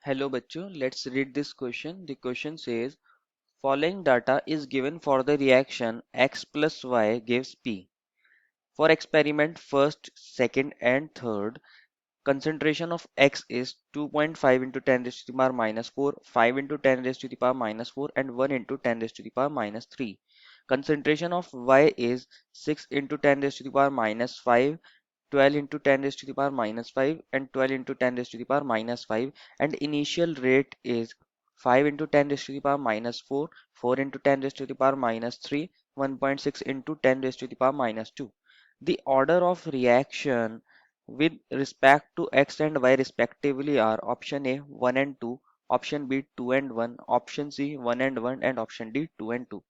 Hello bachcho, let's read this question. The question says, following data is given for the reaction X plus Y gives P. For experiment first, second and third, concentration of X is 2.5 into 10 raised to the power minus 4, 5 into 10 raised to the power minus 4 and 1 into 10 raised to the power minus 3. Concentration of Y is 6 into 10 raised to the power minus 5, 12 into 10 raised to the power minus 5 and 12 into 10 raised to the power minus 5, and initial rate is 5 into 10 raised to the power minus 4, 4 into 10 raised to the power minus 3, 1.6 into 10 raised to the power minus 2. The order of reaction with respect to X and Y respectively are option A 1 and 2, option B 2 and 1, option C 1 and 1 and option D 2 and 2.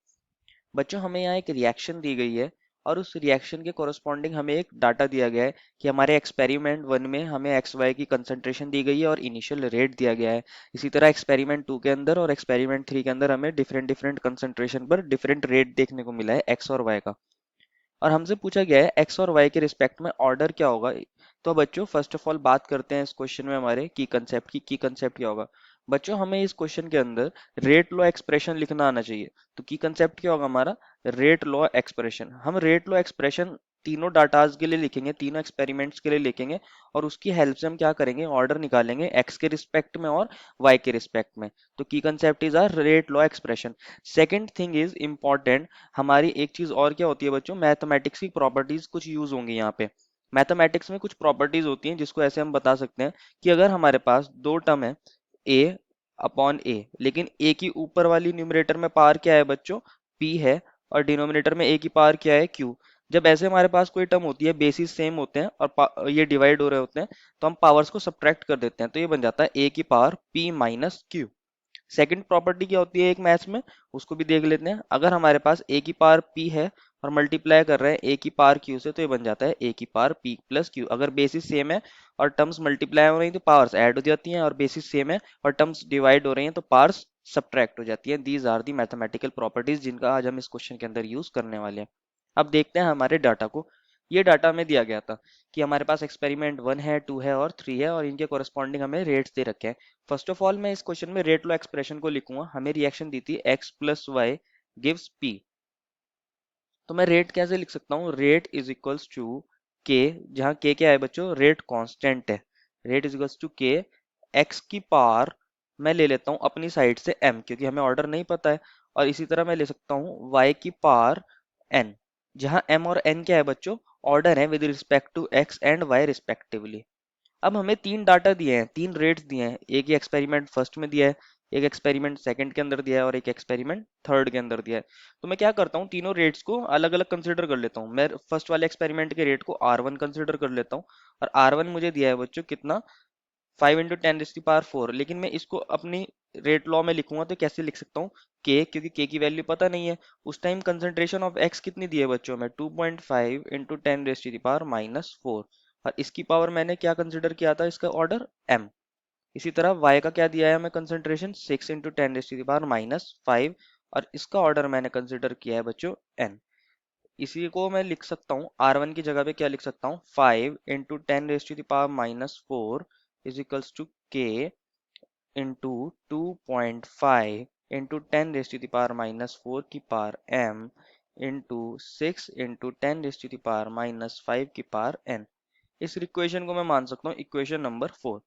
बच्चों हमें यहाँ एक reaction दी गई है और उस reaction के corresponding हमें एक डाटा दिया गया है कि हमारे एक्सपेरिमेंट 1 में हमें एक्स वाई की कंसंट्रेशन दी गई है और इनिशियल रेट दिया गया है। इसी तरह एक्सपेरिमेंट 2 के अंदर और एक्सपेरिमेंट 3 के अंदर हमें डिफरेंट डिफरेंट कंसंट्रेशन पर डिफरेंट रेट देखने को मिला है एक्स और वाई का। और हमसे पूछा गया है एक्स और वाई के रिस्पेक्ट में ऑर्डर क्या होगा। तो बच्चों फर्स्ट ऑफ ऑल बात करते हैं इस क्वेश्चन में हमारे की कंसेप्ट क्या होगा। बच्चों हमें इस क्वेश्चन के अंदर रेट लॉ एक्सप्रेशन लिखना आना चाहिए। तो की कंसेप्ट क्या होगा हमारा, रेट लॉ एक्सप्रेशन। हम रेट लॉ एक्सप्रेशन तीनों डाटाज के लिए लिखेंगे, तीनों एक्सपेरिमेंट्स के लिए लिखेंगे और उसकी हेल्प से हम क्या करेंगे, ऑर्डर निकालेंगे एक्स के रिस्पेक्ट में और वाई के रिस्पेक्ट में। तो key concept is our rate law expression. Second thing is important, हमारी एक चीज और क्या होती है बच्चों, मैथमेटिक्स की प्रॉपर्टीज कुछ यूज होंगी यहाँ पे। मैथमेटिक्स में कुछ प्रॉपर्टीज होती हैं जिसको ऐसे हम बता सकते हैं कि अगर हमारे पास दो टर्म है ए अपॉन ए, लेकिन ए की ऊपर वाली न्यूमरेटर में पावर क्या है बच्चों, पी है, और डिनोमिनेटर में ए की पावर क्या है, क्यू। जब ऐसे हमारे पास कोई टर्म होती है, बेसिस सेम होते हैं और ये डिवाइड हो रहे होते हैं, तो हम पावर्स को सब्ट्रैक्ट कर देते हैं, तो ये बन जाता है ए की power P minus Q. Second property क्या होती है एक मैथ्स में, उसको भी देख लेते हैं। अगर हमारे पास ए की पावर पी है और मल्टीप्लाई कर रहे हैं ए की पावर क्यू से, तो ये बन जाता है ए की पावर पी प्लस क्यू। अगर बेसिस सेम है और टर्म्स मल्टीप्लाई हो रही हैं तो पावर्स ऐड हो जाती हैं, और बेसिस सेम है और टर्म्स डिवाइड हो रही हैं तो पावर्स सब्ट्रैक्ट हो जाती है। These are the mathematical properties जिनका आज हम इस क्वेश्चन के अंदर यूज करने वाले हैं। अब देखते हैं हमारे डाटा को। ये डाटा हमें दिया गया था कि हमारे पास एक्सपेरिमेंट 1 है, 2 है और 3 है, और इनके कोरस्पॉन्डिंग हमें रेट्स दे रखे हैं। फर्स्ट ऑफ ऑल मैं इस क्वेश्चन में रेट लॉ एक्सप्रेशन को लिखूंगा। हमें रिएक्शन दी थी x plus y gives p। तो मैं रेट कैसे लिख सकता हूँ, रेट इज इक्वल्स टू के, जहाँ के क्या है बच्चों, रेट कांस्टेंट है। रेट इज इक्वल्स टू के, एक्स की पावर मैं ले लेता हूँ अपनी साइड से m, क्योंकि हमें ऑर्डर नहीं पता है। और इसी तरह मैं ले सकता हूँ y की पावर n, जहाँ m और n क्या है बच्चों, ऑर्डर है with respect to x and y respectively. अब हमें तीन डाटा दिए हैं, तीन रेट्स दिए हैं। एक ही एक्सपेरिमेंट फर्स्ट में दिया है, एक एक्सपेरिमेंट सेकंड के अंदर दिया है और एक एक्सपेरिमेंट थर्ड के अंदर दिया है। तो मैं क्या करता हूँ, तीनों रेट्स को अलग अलग कंसिडर कर लेता हूँ। मैं फर्स्ट वाले एक्सपेरिमेंट के रेट को R1 कंसिडर कर लेता हूँ, और R1 मुझे दिया है बच्चों कितना, 5 इंटू टेन रेज़ की पावर 4। लेकिन मैं इसको अपनी रेट लॉ में लिखूंगा तो कैसे लिख सकता हूँ, के, क्योंकि के की वैल्यू पता नहीं है। उस टाइम कंसंट्रेशन ऑफ एक्स कितनी दी है बच्चों में, 2.5 इंटू टेन रेज़ की पावर माइनस 4, और इसकी पावर मैंने क्या कंसिडर किया था, इसका ऑर्डर m। इसी तरह y का क्या दिया है हमें कंसंट्रेशन, 6 इंटू टेन रेज़ की पावर माइनस 5, और इसका ऑर्डर मैंने कंसिडर किया है बच्चों n। इसी को मैं लिख सकता हूँ R1 की जगह पे क्या लिख सकता हूँ, 5 इंटू टेन रेज़ की power minus 4 is equals to k into 2.5 into ten raise to the power minus 4 की power m into 6 into ten raise to the power minus 5 की पावर n। इस इक्वेशन को मैं मान सकता हूँ इक्वेशन नंबर 4।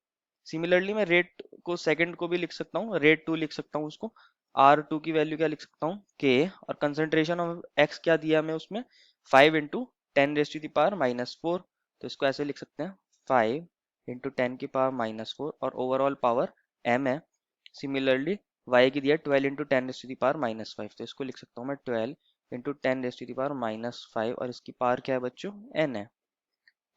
सिमिलरली मैं रेट को सेकंड को भी लिख सकता हूँ, रेट 2 लिख सकता हूँ उसको। R2 की वैल्यू क्या लिख सकता हूँ, k, और कंसंट्रेशन ऑफ x क्या दिया हमें उसमें, 5 into ten raise to the power minus 4। तो इसको ऐसे लिख सकते हैं, 5 इंटू टेन की पावर माइनस 4, और ओवरऑल पावर m है। सिमिलरली y की दिया 12 into ten raise to the power minus 5, तो इसको लिख सकता हूँ मैं 12 into ten raise to the power minus 5, और इसकी पावर क्या है बच्चों, n है।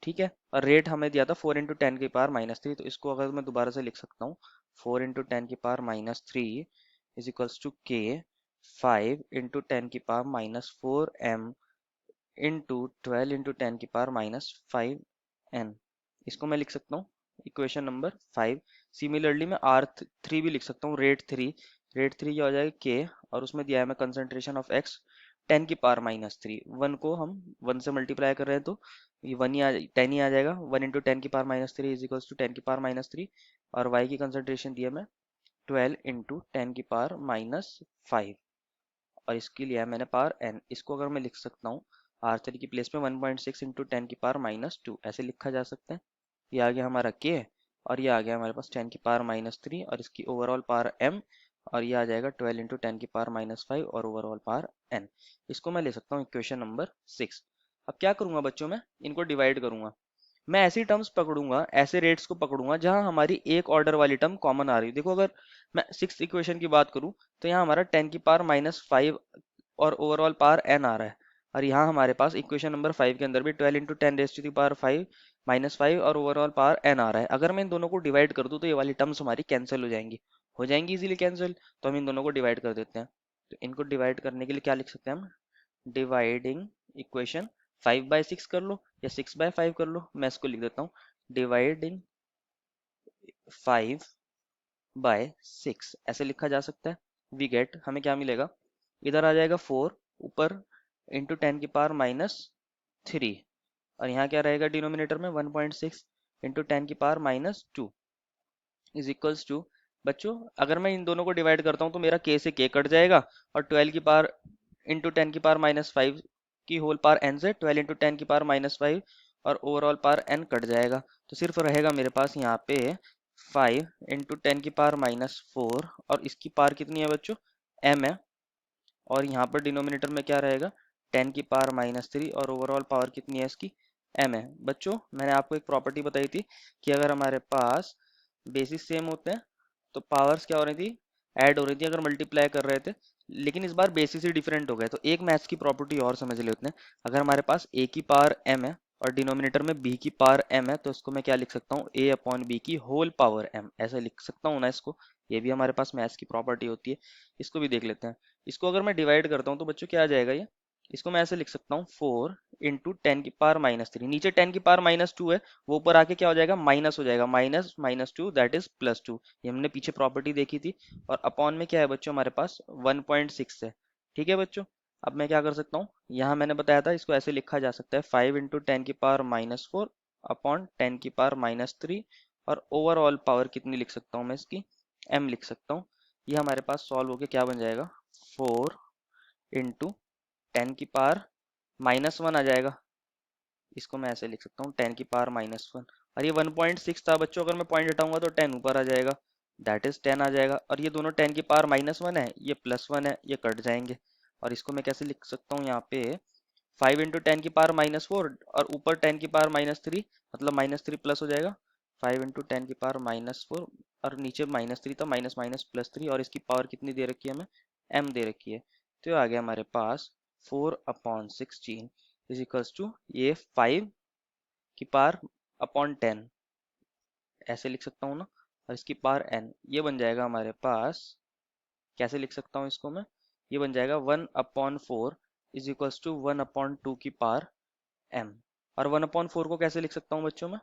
ठीक है, और रेट हमें दिया था 4 इंटू टेन की पावर माइनस 3, तो इसको अगर मैं दोबारा से लिख सकता हूँ, 4 इंटू टेन की power minus 3 is equals to k 5 into ten की power minus 4m into 12 into ten की पावर माइनस 5n। इसको मैं लिख सकता हूँ इक्वेशन नंबर 5। सिमिलरली मैं R3 भी लिख सकता हूँ, रेट 3। रेट 3 क्या हो जाएगा, के, और उसमें दिया है मैं कंसंट्रेशन ऑफ x 10⁻³ 1 को हम 1 से मल्टीप्लाई कर रहे हैं तो ये 10 ही आ जाएगा। 1 इंटू 10⁻³ इज इक्वल्स टू 10⁻³ और y की कंसंट्रेशन दी है मैं 12 इंटू 10⁻⁵ और इसकी लिया है मैंने पावर n। इसको अगर मैं लिख सकता हूँ R3 की प्लेस में 1.6 इंटू 10⁻² ऐसे लिखा जा सकता है। ये आ गया हमारा k और ये आ गया हमारे पास 10⁻³ और इसकी ओवरऑल पावर m और ये आ जाएगा 12 इंटू 10⁻⁵ और ओवरऑल पावर n। इसको मैं ले सकता हूँ इक्वेशन नंबर 6। अब क्या करूंगा बच्चों, मैं इनको डिवाइड करूंगा। मैं ऐसी टर्म्स पकड़ूंगा, ऐसे रेट्स को पकड़ूंगा जहां हमारी एक ऑर्डर वाली टर्म कॉमन आ रही है। देखो अगर मैं 6th इक्वेशन की बात करूं तो यहाँ हमारा 10⁻⁵ और ओवरऑल पावर n आ रहा है और यहाँ हमारे पास इक्वेशन नंबर 5 के अंदर भी 12 इंटू 10⁻⁵ और ओवरऑल पावर n आ रहा है। अगर मैं इन दोनों को डिवाइड कर दूं तो ये वाली टर्म्स हमारी कैंसिल हो जाएंगी इजीली कैंसिल। तो हम इन दोनों को डिवाइड कर देते हैं। तो इनको डिवाइड करने के लिए क्या लिख सकते हैं हम, डिवाइडिंग इक्वेशन 5/6 कर लो या 6/5 कर लो। मैं इसको लिख देता हूँ डिवाइडिंग 5/6 ऐसे लिखा जा सकता है। वी गेट, हमें क्या मिलेगा, इधर आ जाएगा 4 ऊपर इंटू 10⁻³ और यहाँ क्या रहेगा डिनोमिनेटर में 1.6 इंटू 10⁻² इज इक्वल्स टू, बच्चों अगर मैं इन दोनों को डिवाइड करता हूँ तो मेरा k से k कट जाएगा और 12 की पावर इंटू 10⁻⁵ की होल पावर n से 12 इंटू 10⁻⁵ और ओवरऑल पावर n कट जाएगा। तो सिर्फ रहेगा मेरे पास यहाँ पे 5 इंटू 10⁻⁴ और इसकी पावर कितनी है बच्चों, m है। और यहाँ पर डिनोमिनेटर में क्या रहेगा 10⁻³ और ओवरऑल पावर कितनी है इसकी, m है। बच्चों मैंने आपको एक प्रॉपर्टी बताई थी कि अगर हमारे पास बेसिस सेम होते हैं तो पावर्स क्या हो रही थी, ऐड हो रही थी अगर मल्टीप्लाई कर रहे थे। लेकिन इस बार बेसिस ही डिफरेंट हो गए। तो एक मैथ्स की प्रॉपर्टी और समझ लेते हैं। अगर हमारे पास a की पावर m है और डिनोमिनेटर में b की पावर m है तो इसको मैं क्या लिख सकता हूँ, a/b की होल पावर m ऐसे लिख सकता हूँ ना इसको। ये भी हमारे पास मैथ्स की प्रॉपर्टी होती है। इसको भी देख लेते हैं। इसको अगर मैं डिवाइड करता हूँ तो बच्चों क्या आ जाएगा ये, इसको मैं ऐसे लिख सकता हूँ 4 इंटू 10⁻⁻3। नीचे 10⁻⁻2 है, वो ऊपर आके क्या हो जाएगा, माइनस हो जाएगा, -2 दैट इज +2। ये हमने पीछे प्रॉपर्टी देखी थी। और अपॉन में क्या है बच्चों हमारे पास 1.6 है। ठीक है बच्चों, अब मैं क्या कर सकता हूँ, यहाँ मैंने बताया था इसको ऐसे लिखा जा सकता है 5 इंटू 10⁻⁻4 अपॉन 10⁻⁻3 और ओवरऑल पावर कितनी लिख सकता हूँ मैं इसकी, m लिख सकता हूँ। ये हमारे पास सॉल्व होके क्या बन जाएगा 4 इंटू 10⁻⁻1 आ जाएगा। इसको मैं ऐसे लिख सकता हूँ 10⁻⁻1 और ये 1.6 था बच्चों, अगर मैं पॉइंट हटाऊंगा तो 10 ऊपर आ जाएगा, दैट इज 10 आ जाएगा। और ये दोनों 10⁻⁻1 है, ये +1 है, ये कट जाएंगे। और इसको मैं कैसे लिख सकता हूँ यहाँ पे 5 इंटू 10⁻⁻4 और ऊपर 10⁻⁻3 मतलब -3 प्लस हो जाएगा। 5 इंटू 10⁻⁻4 और नीचे -3 था, माइनस माइनस +3 और इसकी पावर कितनी दे रखी है हमें, m दे रखी है। तो ये आ गया हमारे पास 4/16 इज इक्वल्स टू ये 5 की पावर अपॉन 10 ऐसे लिख सकता हूँ ना। और इसकी पावर n ये बन जाएगा हमारे पास, कैसे लिख सकता हूँ इसको मैं, ये बन जाएगा 1/4 इज इक्वल्स टू 1/2 की पावर m। और 1/4 को कैसे लिख सकता हूँ बच्चों में,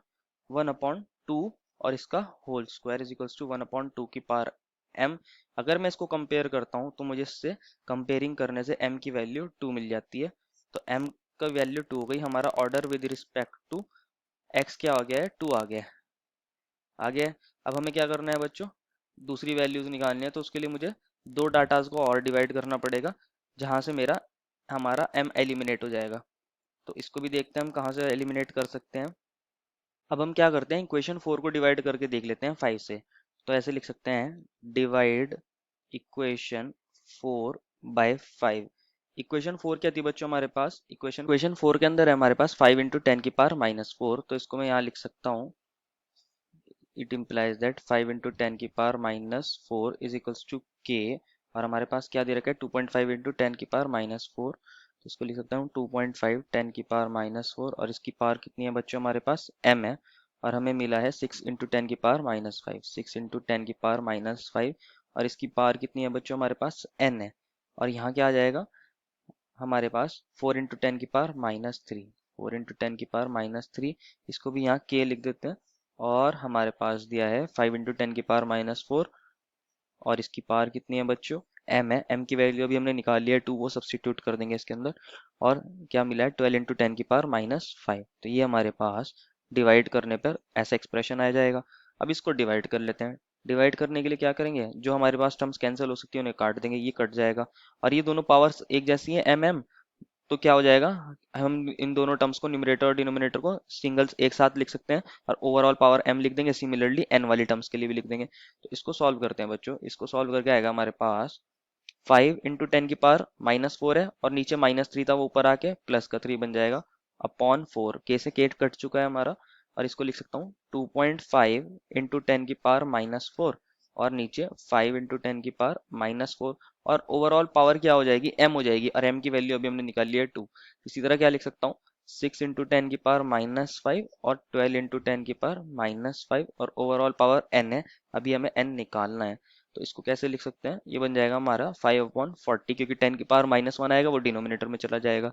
1/2 और इसका whole square is equals to 1/2 की पावर m। अगर मैं इसको कंपेयर करता हूँ तो मुझे इससे कंपेयरिंग करने से m की वैल्यू 2 मिल जाती है। तो m का वैल्यू 2 हो गई, हमारा order with respect to x क्या आ गया है, 2 आ गया है। आ गया है। अब हमें क्या करना है बच्चों, दूसरी वैल्यूज निकालनी है। तो उसके लिए मुझे दो डाटाज को और डिवाइड करना पड़ेगा जहां से मेरा हमारा m एलिमिनेट हो जाएगा। तो इसको भी देखते हैं हम कहाँ से एलिमिनेट कर सकते हैं। अब हम क्या करते हैं, इक्वेशन 4 को डिवाइड करके देख लेते हैं 5 से। तो ऐसे लिख सकते हैं डिवाइड इक्वेशन 4/5। इक्वेशन 4 क्या थी बच्चों हमारे पास, इक्वेशन 4 के अंदर है हमारे पास 5 इंटू 10⁻⁻4। तो इसको मैं यहाँ लिख सकता हूँ, it implies that 5 into 10⁻⁻4 is equals to k। और हमारे पास क्या दे रखा है 2.5 इंटू 10⁻⁻4। तो इसको लिख सकता हूँ 2.5 10⁻⁻4 और इसकी पावर कितनी है बच्चों हमारे पास m है। और हमें मिला है 6 इंटू 10⁻⁻5, 6 इंटू 10⁻⁻5 और इसकी पावर कितनी है बच्चों हमारे पास n है। और यहाँ क्या आ जाएगा हमारे पास 4 इंटू 10⁻⁻3, 4 इंटू 10⁻⁻3। इसको भी यहाँ k लिख देते हैं। और हमारे पास दिया है 5 इंटू 10⁻⁻4 और इसकी पावर कितनी है बच्चों m है, m की वैल्यू अभी हमने निकाल लिया है 2, वो सब्स्टिट्यूट कर देंगे इसके अंदर। और क्या मिला है 12 इंटू 10⁻⁻⁵। तो ये हमारे पास डिवाइड करने पर ऐसा एक्सप्रेशन आ जाएगा। अब इसको डिवाइड कर लेते हैं। डिवाइड करने के लिए क्या करेंगे, जो हमारे पास टर्म्स कैंसिल हो सकती है उन्हें काट देंगे, ये कट जाएगा। और ये दोनों पावर्स एक जैसी है mm, तो क्या हो जाएगा, हम इन दोनों टर्म्स को न्यूमरेटर और डिनोमिनेटर को सिंगल्स एक साथ लिख सकते हैं और ओवरऑल पावर m लिख देंगे। सिमिलरली n वाली टर्म्स के लिए भी लिख देंगे। तो इसको सॉल्व करते हैं बच्चों। इसको सॉल्व करके आएगा हमारे पास 5 इंटू 10⁻⁻4 है, और नीचे -3 था वो ऊपर आके प्लस का 3 बन जाएगा अपॉन 4। के से केट कट चुका है हमारा, और इसको लिख सकता हूँ 2.5 इंटू 10⁻⁻4, और नीचे 5 इंटू 10⁻⁻4। और ओवरऑल पावर क्या हो जाएगी, m हो जाएगी, और m की वैल्यू अभी हमने निकाल लिया है 2। इसी तरह क्या लिख सकता हूँ 6 इंटू 10⁻⁻5 और 12 इंटू 10⁻⁻5, और ओवरऑल पावर n है, अभी हमें n निकालना है। तो इसको कैसे लिख सकते हैं, ये बन जाएगा हमारा 5/40, क्योंकि 10⁻⁻1 आएगा वो डिनोमिनेटर में चला जाएगा।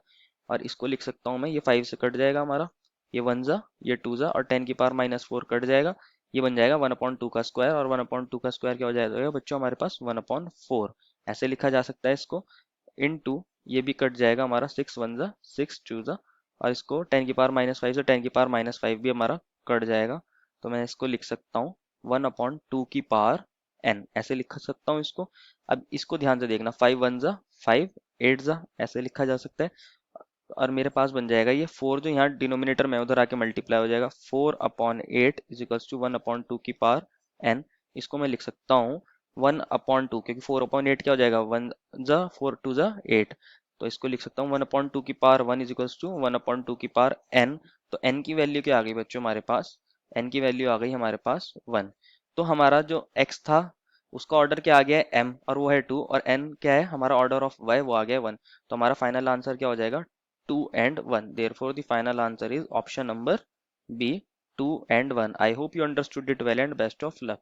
और इसको लिख सकता हूँ मैं, ये 5 से कट जाएगा हमारा, ये 1 जा ये 2 जा, और 10⁻⁻4 कट जाएगा, ये बन जाएगा 1/2 का स्क्वायर। और 1/2 का स्क्वायर क्या हो जाएगा बच्चों हमारे पास 1/4, ऐसे लिखा जा सकता है इसको। इनटू ये भी कट जाएगा हमारा, 6 1 जा 6 2 जा, और इसको 10⁻⁻5 से 10⁻⁻5 भी हमारा कट जाएगा। तो मैं इसको लिख सकता हूँ 1/2 की पावर n, ऐसे लिख सकता हूँ इसको। अब इसको ध्यान से देखना, 5 1 जा 5, 8 जा, ऐसे लिखा जा सकता है। और मेरे पास बन जाएगा ये 4, जो यहाँ डिनोमिनेटर में उधर आके मल्टीप्लाई हो जाएगा, 4/8 इजिकल्स टू 1/2 की पावर n। इसको मैं लिख सकता हूँ 1/2, क्योंकि 4/8 क्या हो जाएगा, 1 जा 4 2 जा 8। तो इसको लिख सकता हूँ 1/2 की पावर 1 इजिकल्स टू 1/2 की पावर n। तो n की वैल्यू क्या आ गई बच्चों हमारे पास, n की वैल्यू आ गई हमारे पास 1। तो हमारा जो x था उसका ऑर्डर क्या आ गया है m, और वो है 2, और n क्या है हमारा ऑर्डर ऑफ y, वो आ गया है 1। तो हमारा फाइनल आंसर क्या हो जाएगा 2 and 1. Therefore, the final answer is option number B, 2 and 1. I hope you understood it well and best of luck.